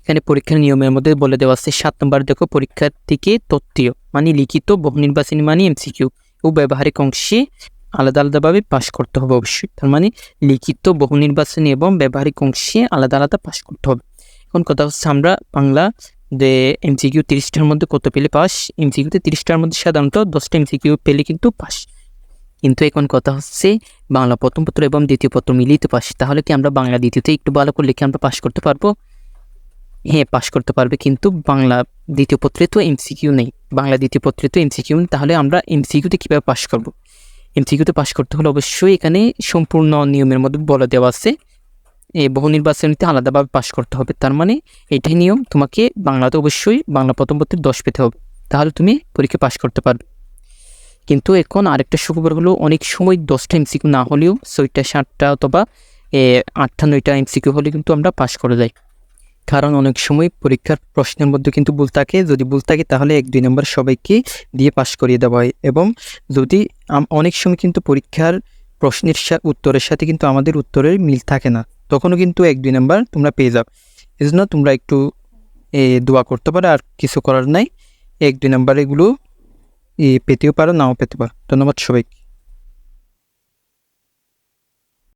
এখানে পরীক্ষার নিয়মের মধ্যে বলে দেওয়া আছে 7 নম্বর দেখো, পরীক্ষার্থীকে তত্ত্বীয় মানে লিখিত, বহু নির্বাচনী মানে এমসিকিউ ও ব্যবহারিক অংশে আলাদা আলাদাভাবে পাশ করতে হবে অবশ্যই। তার মানে লিখিত, বহু নির্বাচনী এবং ব্যবহারিক অংশে আলাদা আলাদা পাশ করতে হবে। এখন কথা হচ্ছে আমরা বাংলা যে এমসিকিউ 30টার মধ্যে কত পেলে পাস, এমসিকিউতে 30টার মধ্যে সাধারণত 10টা এমসিকিউ পেলে কিন্তু পাস। কিন্তু এখন কথা হচ্ছে বাংলা প্রথম পত্র এবং দ্বিতীয় পত্র মিলিয়ে তো পাস, তাহলে কি আমরা বাংলা দ্বিতীয়তে একটু ভালো করে লিখে আমরা পাস করতে পারবো? হ্যাঁ, পাস করতে পারবে, কিন্তু বাংলা দ্বিতীয় পত্রে তো এমসিকিউ নেই, বাংলা দ্বিতীয় পত্রে তো এমসিকিউ নেই, তাহলে আমরা এমসিকিউতে কীভাবে পাস করব? এমসিকিউতে পাস করতে হলে অবশ্যই এখানে সম্পূর্ণ নিয়মের মধ্যে বলে দেওয়া আছে বহু নির্বাচনীতে আলাদাভাবে পাস করতে হবে। তার মানে এটাই নিয়ম, তোমাকে বাংলাতে অবশ্যই বাংলা প্রথম পত্রে 10 পেতে হবে, তাহলে তুমি পরীক্ষা পাস করতে পারবে। কিন্তু এখন আরেকটা সুখবর হলো, অনেক সময় 10টা এমসিকিউ না হলেও 6টা 7টা অথবা 8টা 9টা এমসিকিউ হলে কিন্তু আমরা পাস করে যাই। কারণ অনেক সময় পরীক্ষার প্রশ্নের মধ্যে কিন্তু ভুল থাকে, যদি ভুল থাকে তাহলে 1-2 নম্বর সবাইকে দিয়ে পাস করিয়ে দেওয়া হয়। এবং যদি অনেক সময় কিন্তু পরীক্ষার প্রশ্নের উত্তরের সাথে কিন্তু আমাদের উত্তরের মিল থাকে না, তখনও কিন্তু 1-2 নম্বর তোমরা পেয়ে যাও। এই জন্য তোমরা একটু দোয়া করতে পারো, আর কিছু করার নাই। 1-2 নম্বর এগুলো পেতেও পারো, নাও পেতে পারো। ধন্যবাদ সবাইকে।